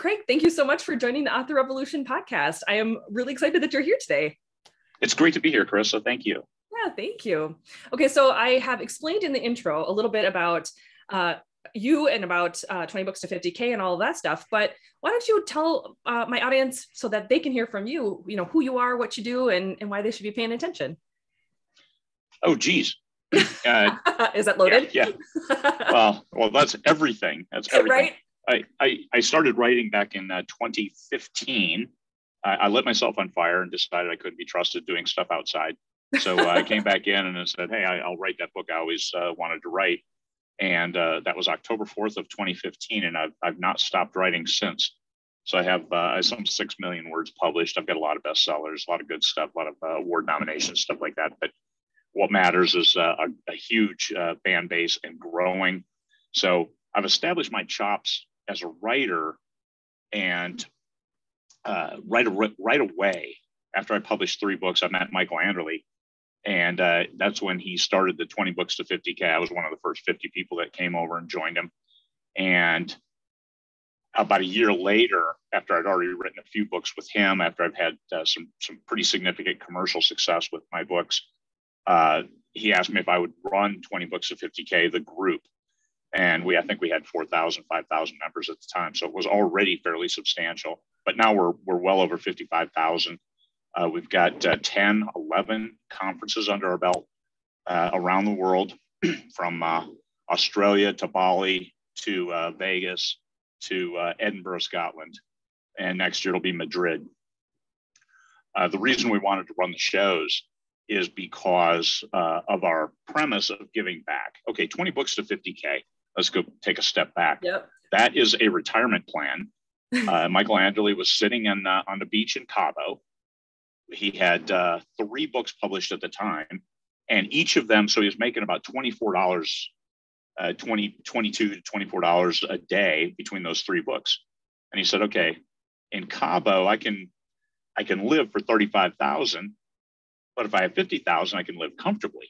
Craig, thank you so much for joining the Author Revolution podcast. I am really excited that you're here today. It's great to be here, Carissa. Thank you. Yeah, thank you. Okay, so I have explained in the intro a little bit about you and about 20 books to 50K and all of that stuff, but why don't you tell my audience so that they can hear from you, who you are, what you do, and why they should be paying attention. Oh, geez. Is that loaded? Yeah. Well, that's everything. That's everything. Right? I started writing back in 2015. I lit myself on fire and decided I couldn't be trusted doing stuff outside. So I came back in and I said, hey, I'll write that book I always wanted to write. And that was October 4th of 2015. And I've not stopped writing since. So I have some 6 million words published. I've got a lot of bestsellers, a lot of good stuff, a lot of award nominations, stuff like that. But what matters is a huge fan base and growing. So I've established my chops as a writer, and right away after I published 3 books, I met Michael Anderle, and that's when he started the 20 books to 50K. I was one of the first 50 people that came over and joined him. And about a year later, after I'd already written a few books with him, after I've had some pretty significant commercial success with my books, he asked me if I would run 20 books to 50K, the group. And I think we had 4,000, 5,000 members at the time. So it was already fairly substantial, but now we're well over 55,000. We've got 10, 11 conferences under our belt around the world, from Australia to Bali to Vegas to Edinburgh, Scotland. And next year it'll be Madrid. The reason we wanted to run the shows is because of our premise of giving back. Okay, 20 books to 50K. Let's go take a step back. Yep. That is a retirement plan. Michael Anderle was sitting on the beach in Cabo. He had 3 books published at the time, and each of them, so he was making about $22 to $24 a day between those 3 books. And he said, okay, in Cabo, I can live for 35,000, but if I have 50,000, I can live comfortably.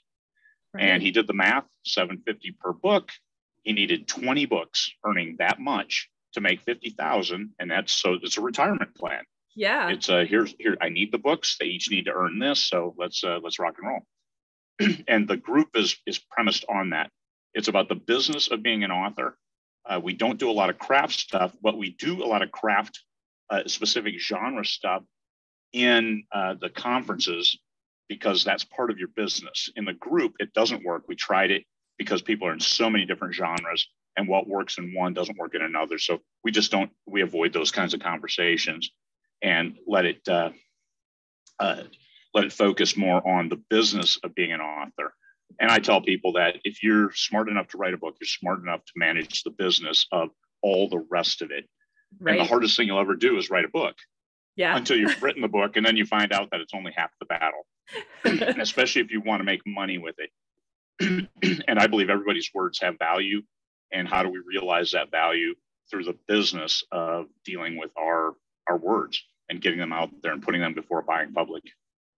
Right. And he did the math, $750 per book. He needed 20 books earning that much to make 50,000. And it's a retirement plan. Yeah. It's here, I need the books. They each need to earn this. So let's rock and roll. And the group is premised on that. It's about the business of being an author. We don't do a lot of craft stuff, but we do a lot of craft specific genre stuff in the conferences, because that's part of your business. In the group, it doesn't work. We tried it because people are in so many different genres, and what works in one doesn't work in another. So we avoid those kinds of conversations and let it focus more on the business of being an author. And I tell people that if you're smart enough to write a book, you're smart enough to manage the business of all the rest of it. Right. And the hardest thing you'll ever do is write a book. Yeah. Until you've written the book, and then you find out that it's only half the battle, and especially if you want to make money with it. And I believe everybody's words have value. And how do we realize that value? Through the business of dealing with our words and getting them out there and putting them before a buying public.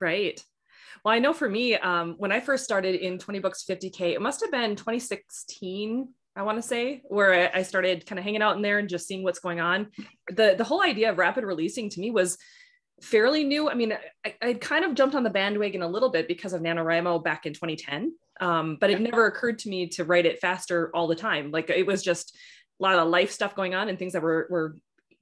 Right. Well, I know for me, when I first started in 20 books, 50K, it must have been 2016, I want to say, where I started kind of hanging out in there and just seeing what's going on. The whole idea of rapid releasing to me was fairly new. I mean, I kind of jumped on the bandwagon a little bit because of NaNoWriMo back in 2010, but it never occurred to me to write it faster all the time. Like, it was just a lot of life stuff going on and things that were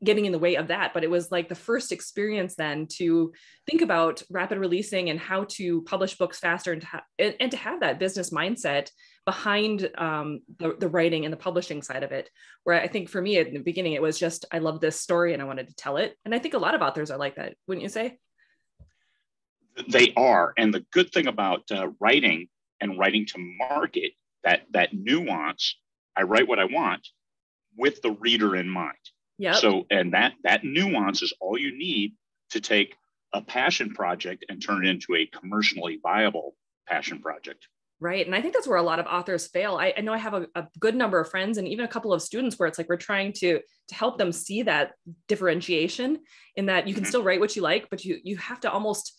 getting in the way of that. But it was like the first experience then to think about rapid releasing and how to publish books faster, and to have that business mindset behind the writing and the publishing side of it. Where I think for me at the beginning, it was just, I love this story and I wanted to tell it. And I think a lot of authors are like that, wouldn't you say? They are. And the good thing about writing and writing to market, that nuance, I write what I want with the reader in mind. Yeah. So, and that nuance is all you need to take a passion project and turn it into a commercially viable passion project. Right. And I think that's where a lot of authors fail. I know I have a good number of friends and even a couple of students where it's like, we're trying to help them see that differentiation, in that you can still write what you like, but you have to almost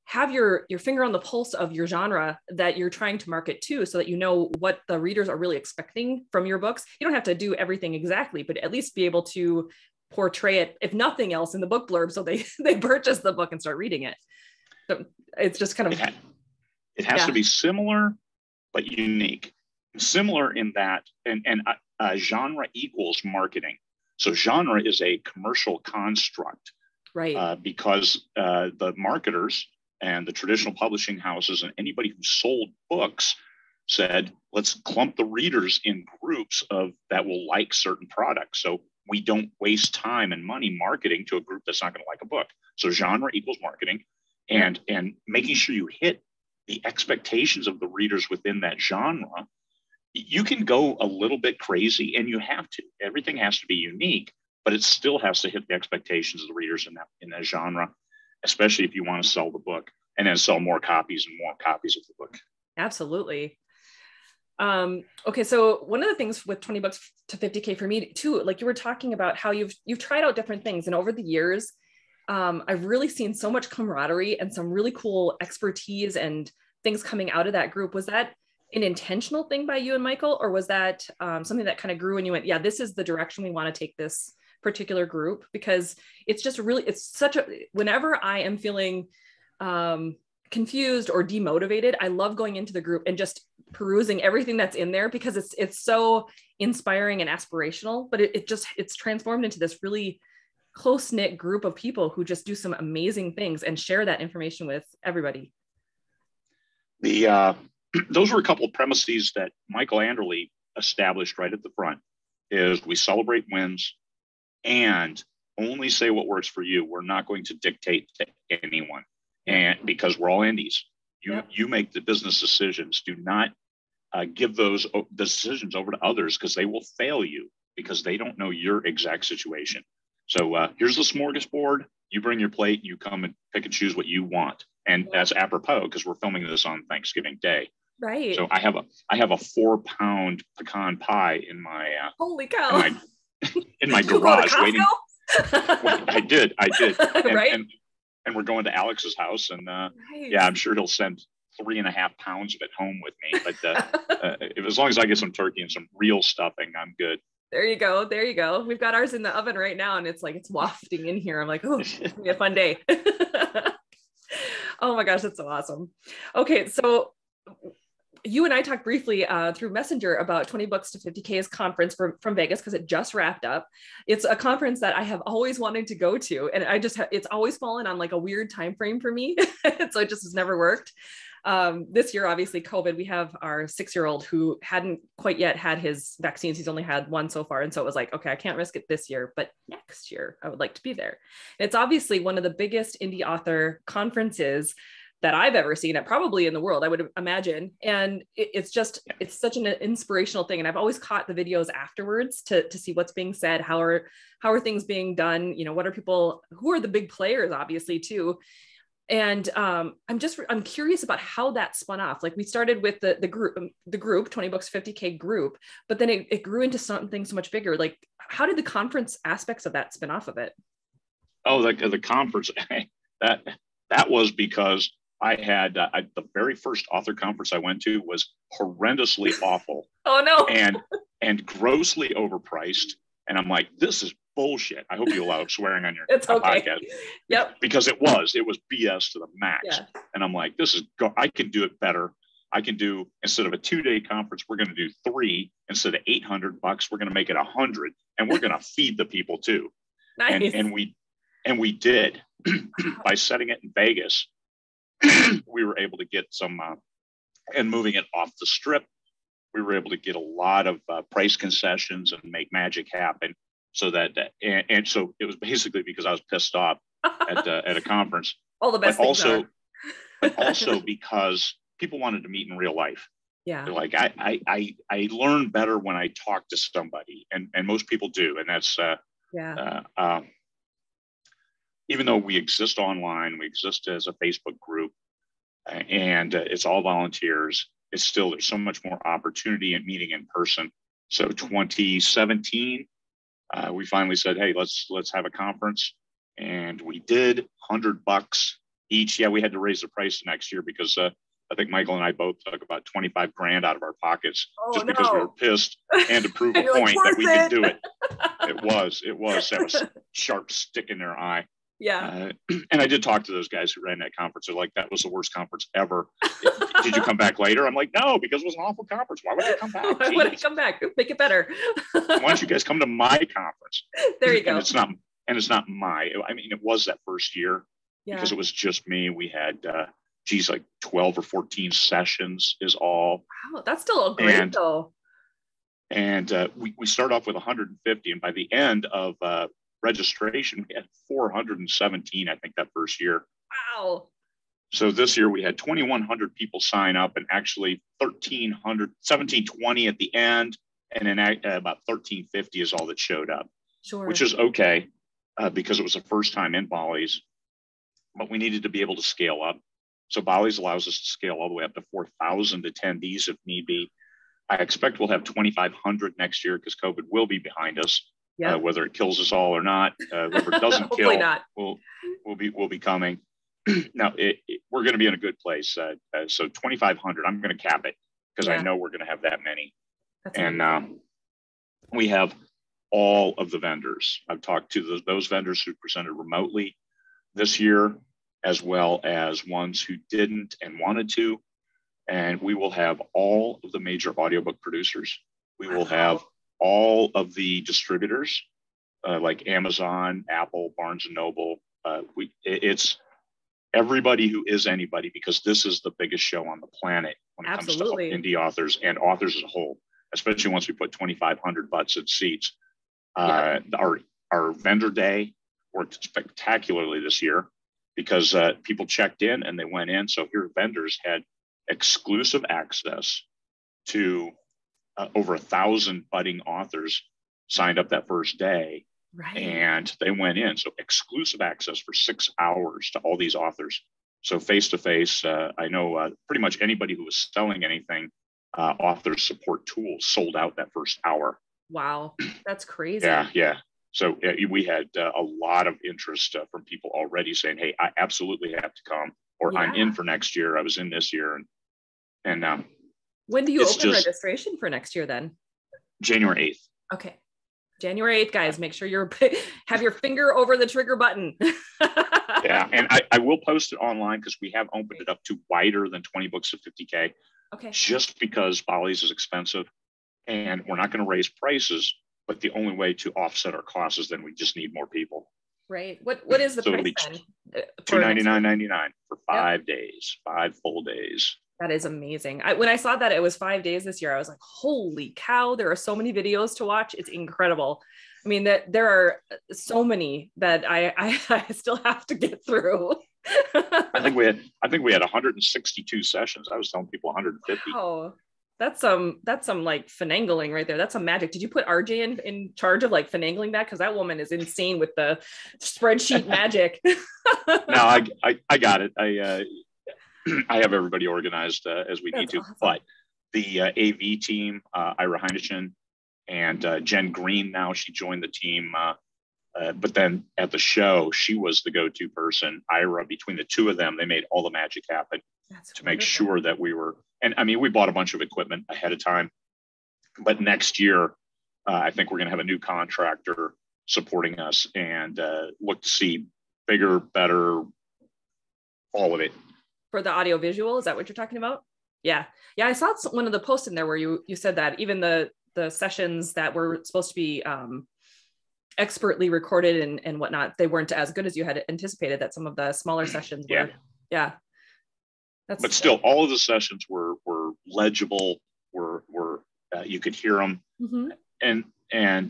have your finger on the pulse of your genre that you're trying to market to, so that you know what the readers are really expecting from your books. You don't have to do everything exactly, but at least be able to portray it, if nothing else, in the book blurb. So they purchase the book and start reading it. So it's just kind of, it has to be similar, but unique. Similar in that, and genre equals marketing. So genre is a commercial construct, right? Because the marketers and the traditional publishing houses and anybody who sold books said, let's clump the readers in groups of that will like certain products. So we don't waste time and money marketing to a group that's not going to like a book. So genre equals marketing, and making sure you hit the expectations of the readers within that genre. You can go a little bit crazy, and you have to. Everything has to be unique, but it still has to hit the expectations of the readers in that genre, especially if you want to sell the book and then sell more copies and more copies of the book. Absolutely. Okay, so one of the things with 20 books to 50K for me too, like you were talking about how you've tried out different things, and over the years, I've really seen so much camaraderie and some really cool expertise and things coming out of that group. Was that an intentional thing by you and Michael, or was that something that kind of grew and you went, yeah, this is the direction we want to take this particular group? Because it's just really, it's such a, whenever I am feeling confused or demotivated, I love going into the group and just perusing everything that's in there, because it's so inspiring and aspirational, but it's transformed into this really close-knit group of people who just do some amazing things and share that information with everybody. Those were a couple of premises that Michael Anderle established right at the front. Is we celebrate wins and only say what works for you. We're not going to dictate to anyone, and because we're all indies, you make the business decisions. Do not give those decisions over to others, because they will fail you because they don't know your exact situation. So here's the smorgasbord. You bring your plate. You come and pick and choose what you want. And that's apropos because we're filming this on Thanksgiving Day. Right. So I have a 4-pound pecan pie in my holy cow in my garage waiting. I did. And, right. And we're going to Alex's house, and nice. Yeah, I'm sure he'll send 3.5 pounds of it home with me. But as long as I get some turkey and some real stuffing, I'm good. There you go. There you go. We've got ours in the oven right now, and it's like, it's wafting in here. I'm like, oh, it's gonna be a fun day. Oh my gosh, that's so awesome. Okay, so you and I talked briefly through Messenger about 20 Books to 50K's conference from Vegas, because it just wrapped up. It's a conference that I have always wanted to go to, and it's always fallen on like a weird time frame for me, so it just has never worked. This year, obviously, COVID, we have our 6-year-old who hadn't quite yet had his vaccines. He's only had one so far. And so it was like, okay, I can't risk it this year, but next year I would like to be there. And it's obviously one of the biggest indie author conferences that I've ever seen, it probably in the world, I would imagine. And it's such an inspirational thing. And I've always caught the videos afterwards to see what's being said. How are things being done? You know, who are the big players, obviously, too. And I'm curious about how that spun off. Like, we started with the group 20 Books 50K group, but then it grew into something so much bigger. Like, how did the conference aspects of that spin off of it? Oh, the conference, that was because I had the very first author conference I went to was horrendously awful. Oh no. and grossly overpriced. And I'm like, this is bullshit. I hope you allow swearing on your okay. podcast. Yep. Because it was BS to the max. Yeah. And I'm like, I can do it better. I can do, instead of a 2-day conference, we're going to do 3. Instead of $800, we're going to make it 100, and we're going to feed the people too. Nice. And we did. By setting it in Vegas, we were able to get some, and moving it off the strip, we were able to get a lot of price concessions and make magic happen. So that, and so it was basically because I was pissed off at a conference. All the best but also because people wanted to meet in real life. Yeah. They're like, I learn better when I talk to somebody, and most people do. And that's, even though we exist online, we exist as a Facebook group, and it's all volunteers, it's still, there's so much more opportunity in meeting in person. So 2017, we finally said, hey, let's have a conference. And we did $100 each. Yeah, we had to raise the price next year because I think Michael and I both took about 25 grand out of our pockets just because we were No. pissed and to prove a And you're like, point that we "Worth could do it." it. It was that was sharp stick in their eye. Yeah. And I did talk to those guys who ran that conference. They're like, that was the worst conference ever. Did you come back later? I'm like, no, because it was an awful conference. Why would I come back? Why would I come back? Make it better. Why don't you guys come to my conference? There you go. And it's not my, I mean, it was that first year because it was just me. We had, like 12 or 14 sessions is all. Wow, that's still great though. And we start off with 150. And by the end of registration, we had 417, I think, that first year. Wow. So this year we had 2,100 people sign up, and actually 1,720 at the end. And then about 1,350 is all that showed up. Sure. Which is okay because it was the first time in Bally's, but we needed to be able to scale up. So Bally's allows us to scale all the way up to 4,000 attendees if need be. I expect we'll have 2,500 next year because COVID will be behind us. Yeah. Whether it kills us all or not, whoever doesn't kill will be coming. Now we're going to be in a good place. So 2,500, I'm going to cap it because I know we're going to have that many. That's and we have all of the vendors. I've talked to those vendors who presented remotely this year, as well as ones who didn't and wanted to. And we will have all of the major audiobook producers. We will have all of the distributors like Amazon, Apple, Barnes and Noble. It's everybody who is anybody, because this is the biggest show on the planet when it comes to indie authors and authors as a whole, especially once we put 2,500 butts in seats. Our vendor day worked spectacularly this year because people checked in and they went in. So here vendors had exclusive access to over 1,000 budding authors signed up that first day. Right. And they went in. So exclusive access for 6 hours to all these authors. So face-to-face, I know pretty much anybody who was selling anything, author support tools sold out that first hour. Wow, that's crazy. Yeah. So we had a lot of interest from people already saying, hey, I absolutely have to come, or I'm in for next year. I was in this year. And when do you open registration for next year then? January 8th. Okay. January 8th, guys, make sure have your finger over the trigger button. Yeah, and I will post it online because we have opened it up to wider than 20 books of 50K. Okay. Just because Bally's is expensive and we're not going to raise prices, but the only way to offset our costs is then we just need more people. Right. What is the price then? $299.99 for 5 days, 5 full days. That is amazing. When I saw that it was 5 days this year, I was like, holy cow, there are so many videos to watch. It's incredible. I mean, there are so many that I still have to get through. I think we had 162 sessions. I was telling people 150. Oh, that's some like finagling right there. That's some magic. Did you put RJ in charge of like finagling that? Because that woman is insane with the spreadsheet magic. No, I got it. I have everybody organized as we need to, awesome. But the AV team, Ira Heineken and Jen Green, now she joined the team. But then at the show, she was the go-to person. Ira, between the two of them, they made all the magic happen to make sure that we were, and I mean, we bought a bunch of equipment ahead of time, but next year, I think we're going to have a new contractor supporting us and look to see bigger, better, all of it. For the audio visual, is that what you're talking about? Yeah. I saw one of the posts in there where you said that even the sessions that were supposed to be expertly recorded and whatnot, they weren't as good as you had anticipated. That some of the smaller sessions were. Yeah. But still, all of the sessions were legible. Were you could hear them, mm-hmm. and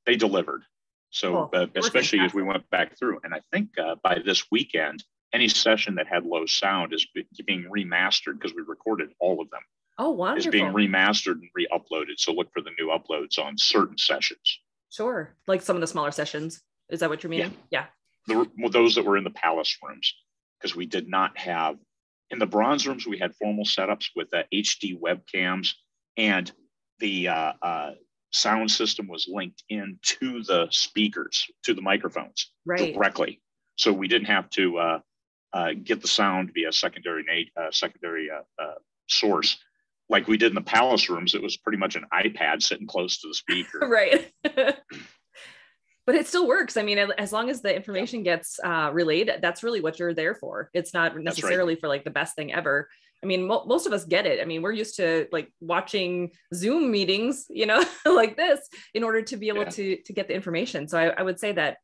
they delivered. So especially as we went back through, and I think by this weekend, any session that had low sound is being remastered because we recorded all of them. Oh, wonderful. Is being remastered and re-uploaded. So look for the new uploads on certain sessions. Sure. Like some of the smaller sessions. Is that what you're meaning? Yeah. Those that were in the Palace rooms, because we did not have, in the bronze rooms, we had formal setups with HD webcams, and the sound system was linked into the speakers, to the microphones directly. So we didn't have to get the sound via secondary source. Like we did in the Palace rooms, it was pretty much an iPad sitting close to the speaker. Right. But it still works. I mean, as long as the information gets relayed, that's really what you're there for. It's not necessarily for like the best thing ever. I mean, most of us get it. I mean, we're used to like watching Zoom meetings, you know, like this in order to be able to get the information. So I would say that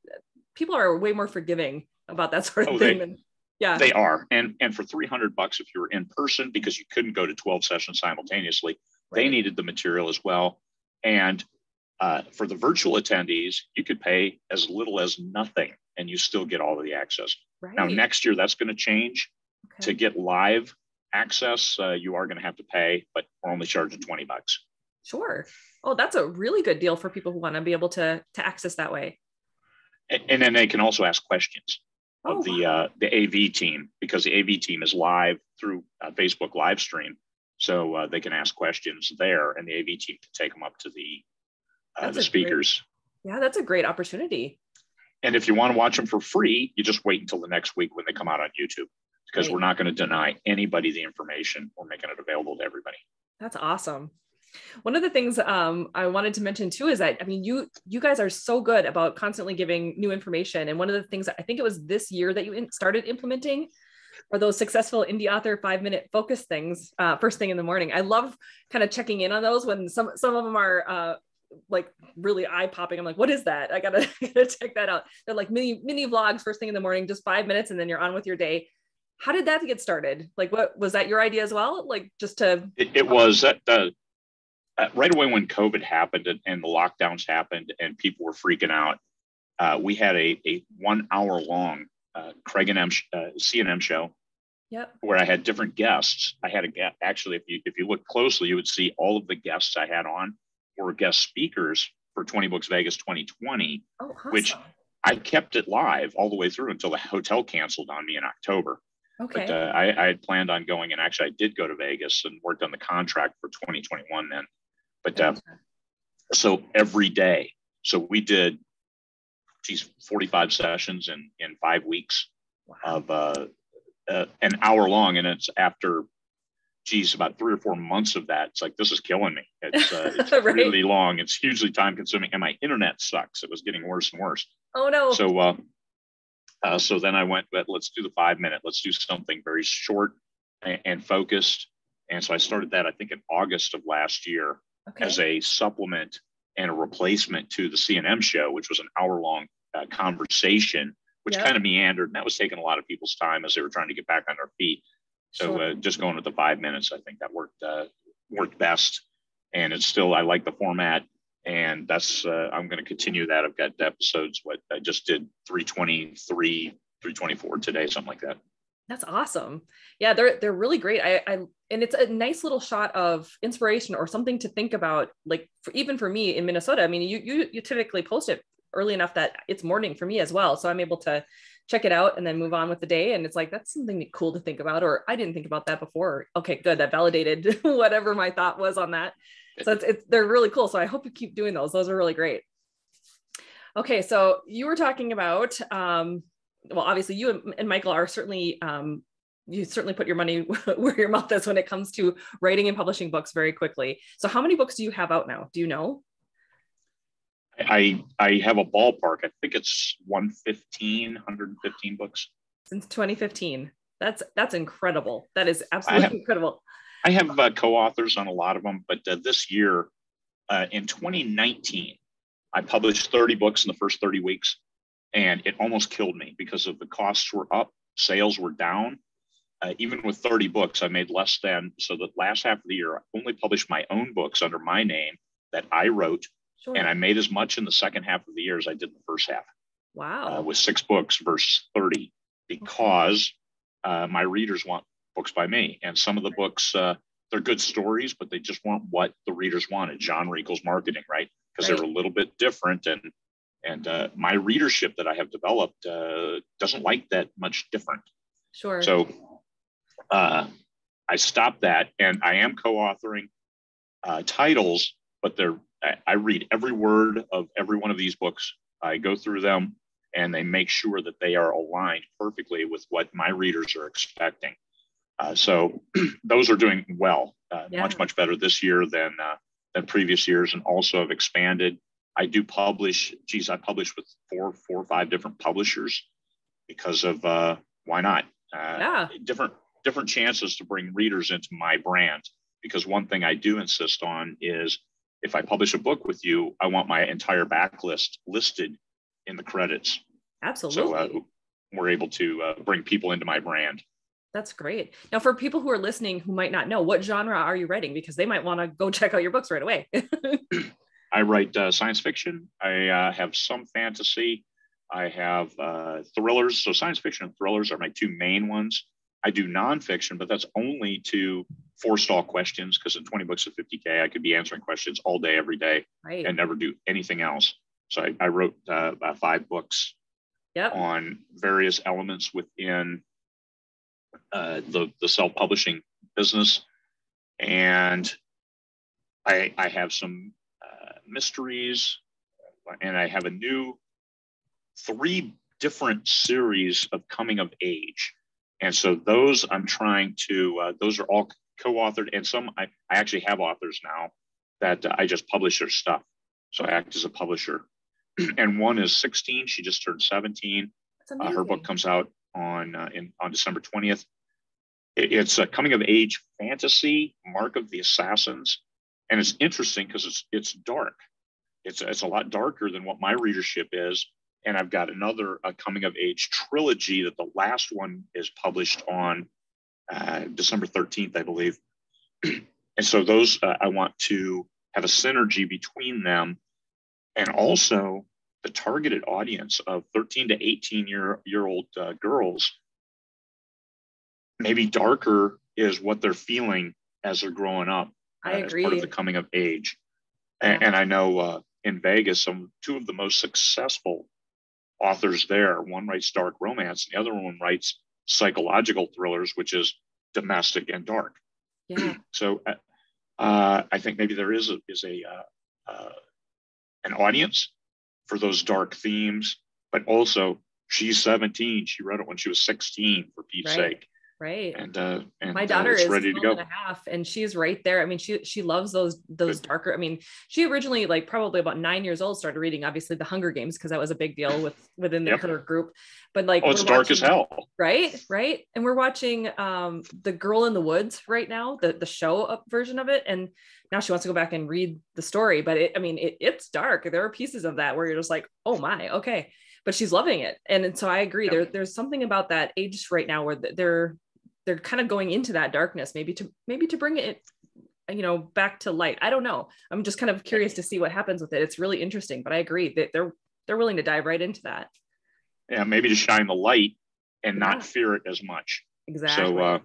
people are way more forgiving about that sort of thing. They are. And for $300, if you were in person, because you couldn't go to 12 sessions simultaneously, they needed the material as well. And for the virtual attendees, you could pay as little as nothing and you still get all of the access. Right. Now, next year, that's going to change. To get live access, you are going to have to pay, but we're only charging $20. Sure. Oh, that's a really good deal for people who want to be able to access that way. And then they can also ask questions of the AV team, because the AV team is live through Facebook live stream. So they can ask questions there and the AV team can take them up to the speakers. That's a great opportunity. And if you want to watch them for free, you just wait until the next week when they come out on YouTube, because we're not going to deny anybody the information. We're making it available to everybody. That's awesome. One of the things I wanted to mention too is that, I mean, you guys are so good about constantly giving new information. And one of the things that I think it was this year that you started implementing are those successful indie author 5-minute focus things first thing in the morning. I love kind of checking in on those when some of them are like really eye popping. I'm like, what is that? I gotta check that out. They're like mini vlogs first thing in the morning, just 5 minutes, and then you're on with your day. How did that get started? Like, what was that your idea as well? Like just to it was that right away when COVID happened and the lockdowns happened and people were freaking out, we had a 1 hour long Craig and C&M show. Yep. Where I had different guests. I had actually, if you look closely, you would see all of the guests I had on were guest speakers for 20 Books Vegas 2020, which I kept it live all the way through until the hotel canceled on me in October. Okay. But I had planned on going, and actually I did go to Vegas and worked on the contract for 2021 then. But so every day, so we did 45 sessions in 5 weeks of an hour long, and it's after about 3 or 4 months of that. It's like, this is killing me. It's really long. It's hugely time consuming, and my internet sucks. It was getting worse and worse. Oh no. So then I went, but let's do the 5 minute. Let's do something very short and focused. And so I started that, I think, in August of last year as a supplement and a replacement to the C&M show, which was an hour-long conversation, which kind of meandered, and that was taking a lot of people's time as they were trying to get back on their feet. So just going with the 5 minutes, I think that worked best. And it's still, I like the format, and that's I'm going to continue that. I've got episodes. I just did 323, 324 today, something like that. That's awesome. Yeah, they're really great. And it's a nice little shot of inspiration or something to think about. Like even for me in Minnesota, I mean, you typically post it early enough that it's morning for me as well, so I'm able to check it out and then move on with the day. And it's like, that's something cool to think about, or I didn't think about that before. Okay, good. That validated whatever my thought was on that. So they're really cool. So I hope you keep doing those. Those are really great. Okay. So you were talking about, well, obviously you and Michael are certainly, you certainly put your money where your mouth is when it comes to writing and publishing books very quickly. So how many books do you have out now? Do you know? I have a ballpark. I think it's 115 books. Since 2015. That's incredible. That is absolutely incredible. I have co-authors on a lot of them, but this year, in 2019, I published 30 books in the first 30 weeks, and it almost killed me because of the costs were up, sales were down. Even with 30 books, I made less than, so the last half of the year, I only published my own books under my name that I wrote. Sure. And I made as much in the second half of the year as I did in the first half. Wow. With 6 books versus 30, because my readers want books by me. And some of the books, they're good stories, but they just want what the readers wanted. Genre equals marketing, right? Because they were a little bit different. And my readership that I have developed doesn't like that much different. Sure. So I stopped that, and I am co-authoring titles, but I read every word of every one of these books. I go through them, and they make sure that they are aligned perfectly with what my readers are expecting. So those are doing well, much better this year than previous years, and also have expanded. I do publish. I publish with four or five different publishers because of why not? Different chances to bring readers into my brand. Because one thing I do insist on is, if I publish a book with you, I want my entire backlist listed in the credits. Absolutely. So we're able to bring people into my brand. That's great. Now, for people who are listening who might not know, what genre are you writing? Because they might want to go check out your books right away. I write science fiction. I have some fantasy. I have thrillers. So science fiction and thrillers are my two main ones. I do nonfiction, but that's only to forestall questions, because in 20 books of 50K, I could be answering questions all day, every day, and never do anything else. So I wrote about 5 books on various elements within the self-publishing business. And I have some mysteries, and I have a new 3 different series of coming of age. And so those I'm trying to, those are all co-authored, and some I actually have authors now that I just publish their stuff. So I act as a publisher. And one is 16. She just turned 17. Her book comes out on December 20th. It's a coming of age fantasy, Mark of the Assassins. And it's interesting because it's dark. It's a lot darker than what my readership is. And I've got another coming of age trilogy that the last one is published on December 13th, I believe. And so those, I want to have a synergy between them, and also the targeted audience of 13 to 18-year-old girls. Maybe darker is what they're feeling as they're growing up. I agree. As part of the coming of age. And I know in Vegas, 2 of the most successful authors there, one writes dark romance, and the other one writes psychological thrillers, which is domestic and dark. Yeah. So I think maybe there is an audience for those dark themes, but also she's 17. She wrote it when she was 16, for Pete's sake. Right. And my daughter is ready to go. 12 and a half, and she's right there. I mean, she loves those darker. I mean, she originally, like probably about 9 years old, started reading obviously the Hunger Games, because that was a big deal within her group. But like, it's dark as hell. Right. And we're watching The Girl in the Woods right now, the show up version of it. And now she wants to go back and read the story, but it's dark. There are pieces of that where you're just like, oh my, okay. But she's loving it. And so I agree. There's something about that age right now where they're kind of going into that darkness, maybe to bring it, back to light. I don't know. I'm just kind of curious to see what happens with it. It's really interesting, but I agree that they're willing to dive right into that. Yeah, maybe to shine the light and not fear it as much. Exactly. So,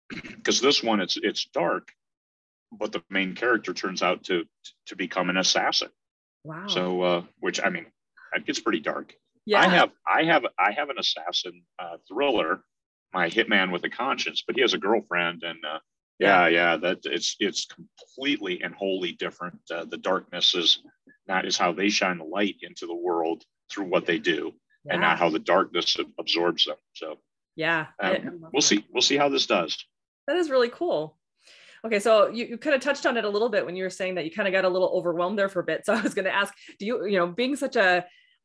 because this one, it's dark, but the main character turns out to become an assassin. Wow. So, which, I mean, it gets pretty dark. Yeah. I have an assassin thriller, My Hitman with a Conscience, but he has a girlfriend, and that it's completely and wholly different. The darkness is how they shine the light into the world through what they do, and not how the darkness absorbs them. So we'll see how this does. That is really cool. Okay, so you kind of touched on it a little bit when you were saying that you kind of got a little overwhelmed there for a bit. So I was going to ask, do you being such a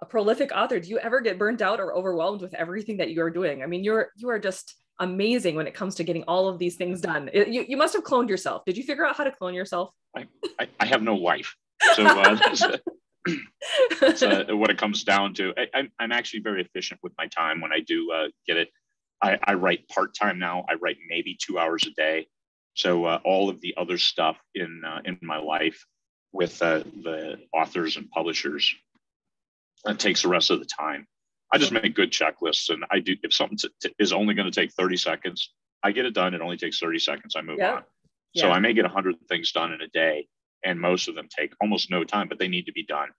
prolific author, do you ever get burnt out or overwhelmed with everything that you are doing? I mean, you are just amazing when it comes to getting all of these things done. You must have cloned yourself. Did you figure out how to clone yourself? I have no wife, so that's what it comes down to. I'm actually very efficient with my time when I do get it. I write part-time now. I write maybe 2 hours a day. So all of the other stuff in my life with the authors and publishers, that takes the rest of the time. I just make good checklists, and I do. If something is only going to take 30 seconds, I get it done. It only takes 30 seconds. I move on. So I may get 100 things done in a day, and most of them take almost no time, but they need to be done.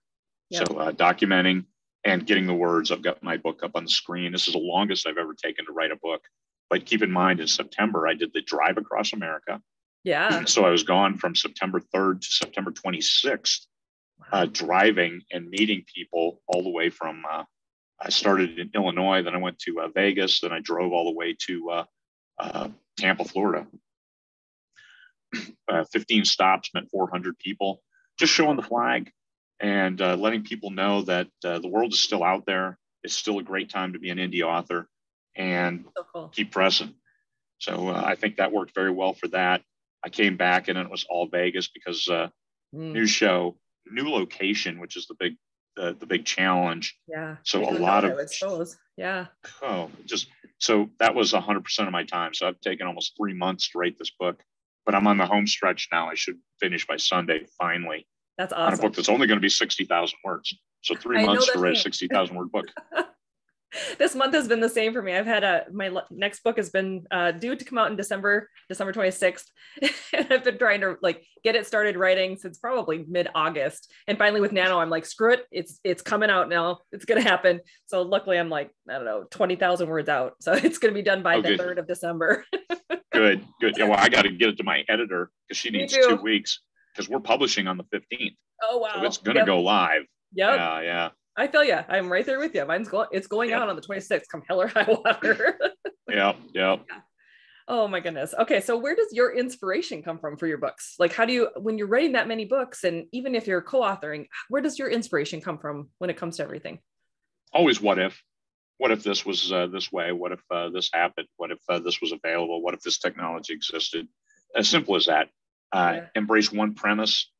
So documenting and getting the words. I've got my book up on the screen. This is the longest I've ever taken to write a book. But keep in mind, in September, I did the drive across America. Yeah. So I was gone from September 3rd to September 26th, driving and meeting people all the way from I started in Illinois, then I went to Vegas, then I drove all the way to Tampa, Florida. 15 stops, met 400 people, just showing the flag and letting people know that the world is still out there. It's still a great time to be an indie author, and So cool. keep pressing. So I think that worked very well for that. I came back and it was all Vegas because new show, new location, which is the big challenge. Yeah. So a lot of, I suppose. Yeah. So that was 100% of my time. So I've taken almost 3 months to write this book, but I'm on the home stretch now. I should finish by Sunday, finally. That's awesome. On a book that's only going to be 60,000 words. So 3 months to write a 60,000 word book. This month has been the same for me. I've had my next book has been due to come out in December 26th. And I've been trying to get it started writing since probably mid-August. And finally with Nano, I'm like, screw it. It's coming out now. It's going to happen. So luckily I'm like, I don't know, 20,000 words out. So it's going to be done by the 3rd of December. Good. Yeah, well, I got to get it to my editor because she needs 2 weeks because we're publishing on the 15th. Oh, wow. So it's going to go live. Yep. Yeah. I feel you. I'm right there with you. It's going out on the 26th, come hell or high water. Yep. Yeah. Oh my goodness. Okay. So where does your inspiration come from for your books? Like, how do you, when you're writing that many books, and even if you're co-authoring, where does your inspiration come from when it comes to everything? Always what if this was this way? What if this happened? What if this was available? What if this technology existed? As simple as that. Embrace one premise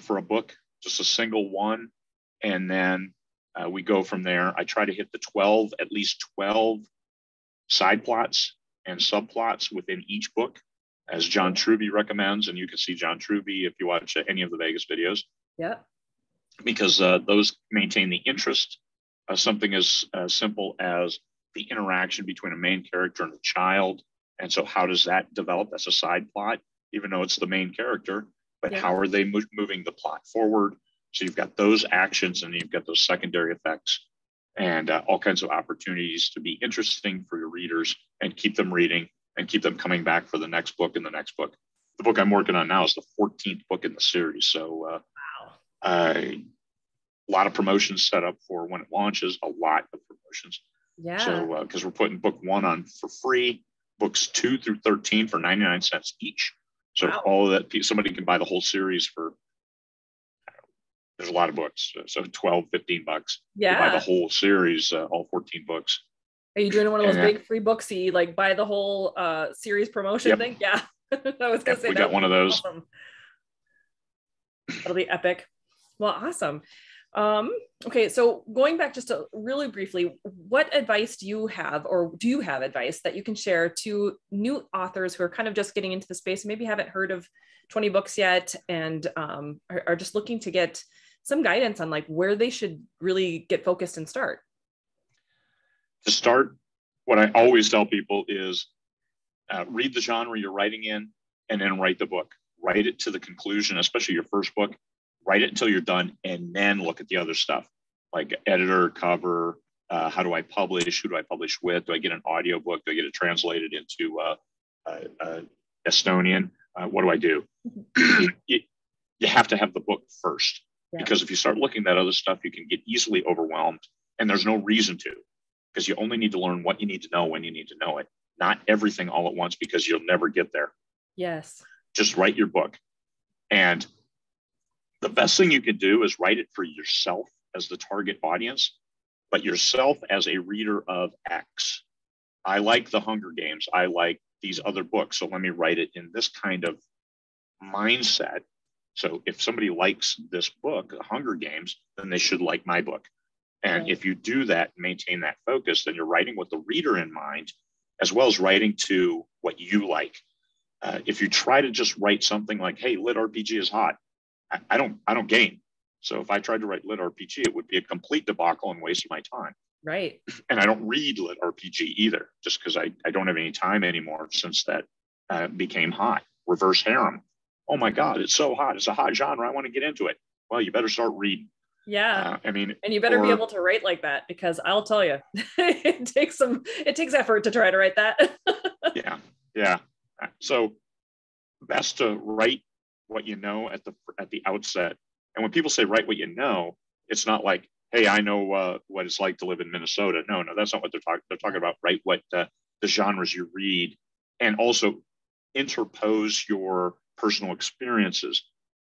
for a book, just a single one. And then we go from there. I try to hit at least 12 side plots and subplots within each book, as John Truby recommends. And you can see John Truby if you watch any of the Vegas videos. Yeah. Because those maintain the interest. Something as simple as the interaction between a main character and a child. And so how does that develop? That's a side plot, even though it's the main character. But how are they moving the plot forward? So you've got those actions and you've got those secondary effects and all kinds of opportunities to be interesting for your readers and keep them reading and keep them coming back for the next book and the next book. The book I'm working on now is the 14th book in the series. So a lot of promotions set up for when it launches, a lot of promotions. Yeah. So because we're putting book 1 on for free, books 2 through 13 for 99 cents each. So all of that, somebody can buy the whole series for, there's a lot of books, so 12, 15 bucks. Yeah. You buy the whole series, all 14 books. Are you doing one of those big free booksy, like buy the whole series promotion thing? Yeah. I was gonna say we got one of those. Awesome. That'll be epic. Well, awesome. Okay, so going back just really briefly, what advice do you have, or do you have advice that you can share to new authors who are kind of just getting into the space, maybe haven't heard of 20 books yet, and are just looking to get some guidance on like where they should really get focused and start? To start, what I always tell people is read the genre you're writing in and then write the book. Write it to the conclusion, especially your first book. Write it until you're done and then look at the other stuff like editor, cover, how do I publish? Who do I publish with? Do I get an audio book? Do I get it translated into Estonian? What do I do? You have to have the book first. Because if you start looking at that other stuff, you can get easily overwhelmed, and there's no reason to, because you only need to learn what you need to know when you need to know it, not everything all at once, because you'll never get there. Yes. Just write your book. And the best thing you can do is write it for yourself as the target audience, but yourself as a reader of X. I like The Hunger Games. I like these other books. So let me write it in this kind of mindset. So if somebody likes this book, The Hunger Games, then they should like my book. And if you do that, maintain that focus, then you're writing with the reader in mind, as well as writing to what you like. If you try to just write something like, hey, lit RPG is hot, I don't gain. So if I tried to write lit RPG, it would be a complete debacle and waste of my time. Right. And I don't read lit RPG either, just because I don't have any time anymore since that became hot. Reverse harem. Oh my God, it's so hot. It's a hot genre. I want to get into it. Well, you better start reading. Yeah. I mean, and you better be able to write like that, because I'll tell you, it takes effort to try to write that. Yeah. So best to write what you know at the outset. And when people say write what you know, it's not like, hey, I know what it's like to live in Minnesota. No, that's not what they're talking. They're talking about, right, what the genres you read, and also interpose your personal experiences.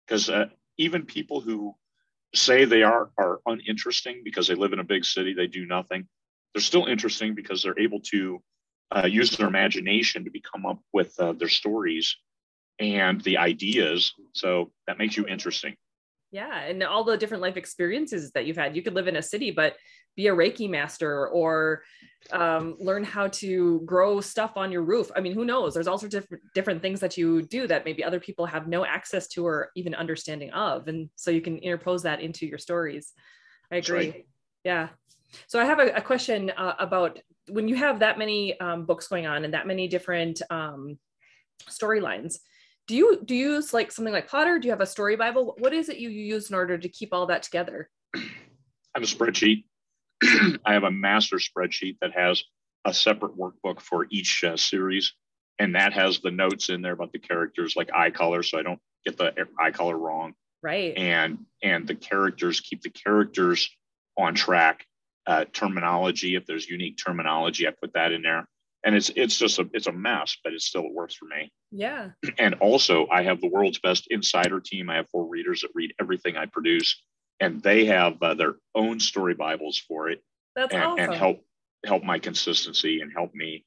Because even people who say they are uninteresting because they live in a big city, they do nothing, they're still interesting because they're able to use their imagination to come up with their stories and the ideas. So that makes you interesting. Yeah. And all the different life experiences that you've had. You could live in a city, but be a Reiki master, or learn how to grow stuff on your roof. I mean, who knows? There's all sorts of different things that you do that maybe other people have no access to or even understanding of. And so you can interpose that into your stories. I agree. Right. Yeah. So I have a question about when you have that many books going on and that many different storylines. Do you use like something like Potter? Do you have a story Bible? What is it you use in order to keep all that together? I have a spreadsheet. I have a master spreadsheet that has a separate workbook for each series. And that has the notes in there about the characters, like eye color, so I don't get the eye color wrong. Right. And the characters, keep the characters on track. Terminology, if there's unique terminology, I put that in there. And it's just a mess, but it still works for me. Yeah. And also, I have the world's best insider team. I have 4 readers that read everything I produce, and they have their own story Bibles for it. That's awesome. And help my consistency and help me,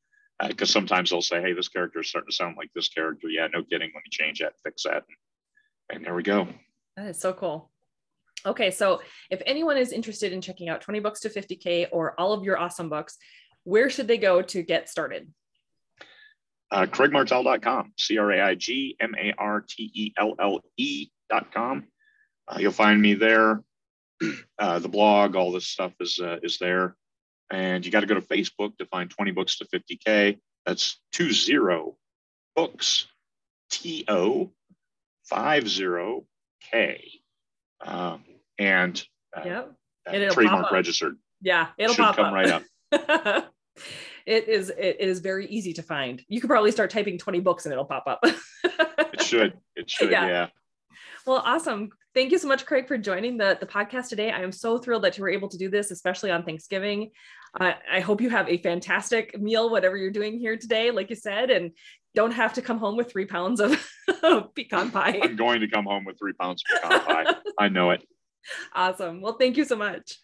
because sometimes they'll say, "Hey, this character is starting to sound like this character." Yeah, no kidding. Let me change that, fix that, and there we go. That is so cool. Okay, so if anyone is interested in checking out 20 Books to 50K or all of your awesome books, where should they go to get started? CraigMartelle.com, CraigMartelle.com. You'll find me there. The blog, all this stuff is there. And you got to go to Facebook to find 20 Books to 50K. That's 20 books, TO 50K. And trademark registered. Yeah, it'll should pop come up. Right up. It is very easy to find. You could probably start typing 20 books and it'll pop up. It should, yeah. Well, awesome. Thank you so much, Craig, for joining the podcast today. I am so thrilled that you were able to do this, especially on Thanksgiving. I hope you have a fantastic meal, whatever you're doing here today, like you said, and don't have to come home with 3 pounds of pecan pie. I'm going to come home with 3 pounds of pecan pie. I know it. Awesome. Well, thank you so much.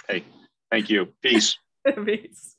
Hey, thank you. Peace. Peace.